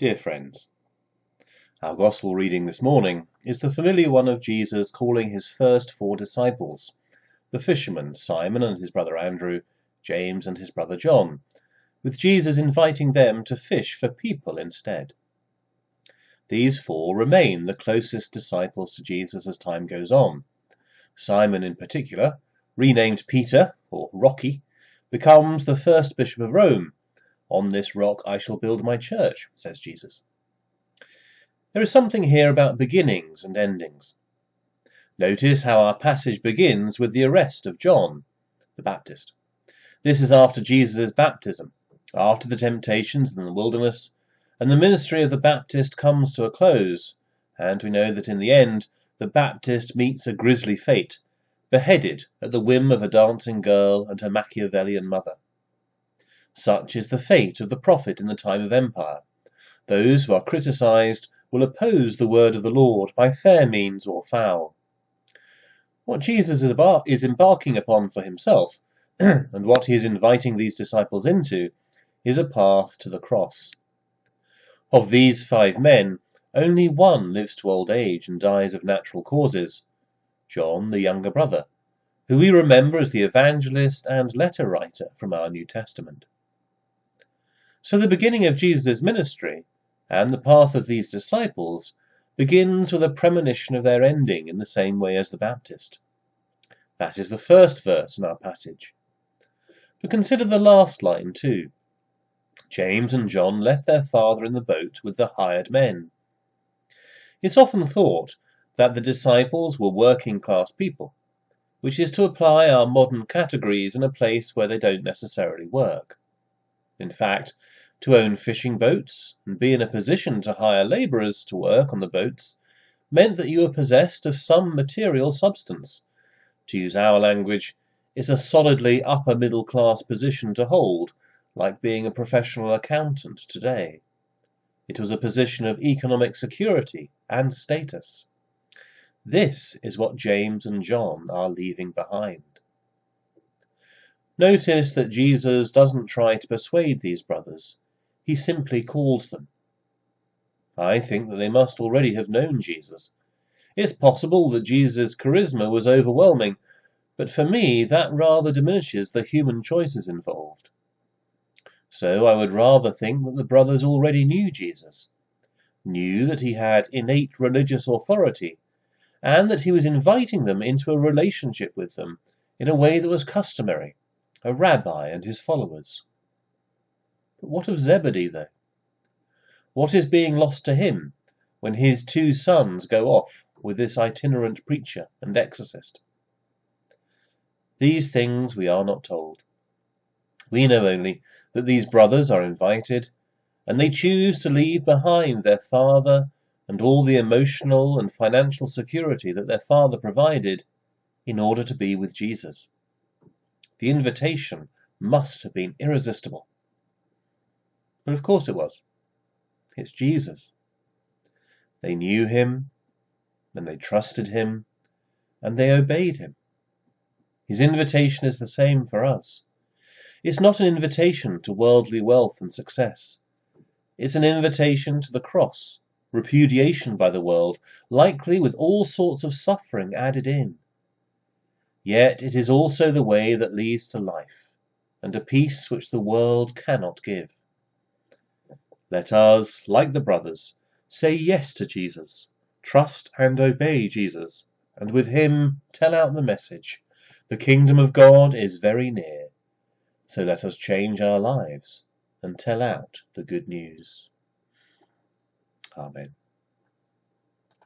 Dear friends, our Gospel reading this morning is the familiar one of Jesus calling his first 4 disciples, the fishermen Simon and his brother Andrew, James and his brother John, with Jesus inviting them to fish for people instead. These 4 remain the closest disciples to Jesus as time goes on. Simon in particular, renamed Peter, or Rocky, becomes the first bishop of Rome. "On this rock I shall build my church," says Jesus. There is something here about beginnings and endings. Notice how our passage begins with the arrest of John the Baptist. This is after Jesus' baptism, after the temptations in the wilderness, and the ministry of the Baptist comes to a close, and we know that in the end the Baptist meets a grisly fate, beheaded at the whim of a dancing girl and her Machiavellian mother. Such is the fate of the prophet in the time of empire. Those who are criticized will oppose the word of the Lord by fair means or foul. What Jesus is embarking upon for himself, and what he is inviting these disciples into, is a path to the cross. Of these 5 men, only one lives to old age and dies of natural causes, John, the younger brother, who we remember as the evangelist and letter writer from our New Testament. So the beginning of Jesus' ministry and the path of these disciples begins with a premonition of their ending in the same way as the Baptist. That is the first verse in our passage. But consider the last line too. James and John left their father in the boat with the hired men. It's often thought that the disciples were working-class people, which is to apply our modern categories in a place where they don't necessarily work. In fact, to own fishing boats and be in a position to hire labourers to work on the boats meant that you were possessed of some material substance. To use our language, it's a solidly upper-middle-class position to hold, like being a professional accountant today. It was a position of economic security and status. This is what James and John are leaving behind. Notice that Jesus doesn't try to persuade these brothers. He simply calls them. I think that they must already have known Jesus. It's possible that Jesus' charisma was overwhelming, but for me that rather diminishes the human choices involved. So I would rather think that the brothers already knew Jesus, knew that he had innate religious authority, and that he was inviting them into a relationship with them in a way that was customary, a rabbi and his followers. But what of Zebedee, though? What is being lost to him when his 2 sons go off with this itinerant preacher and exorcist? These things we are not told. We know only that these brothers are invited, and they choose to leave behind their father and all the emotional and financial security that their father provided in order to be with Jesus. The invitation must have been irresistible. But of course it was. It's Jesus. They knew him, and they trusted him, and they obeyed him. His invitation is the same for us. It's not an invitation to worldly wealth and success. It's an invitation to the cross, repudiation by the world, likely with all sorts of suffering added in. Yet it is also the way that leads to life, and a peace which the world cannot give. Let us, like the brothers, say yes to Jesus, trust and obey Jesus, and with him tell out the message. The kingdom of God is very near. So let us change our lives and tell out the good news. Amen.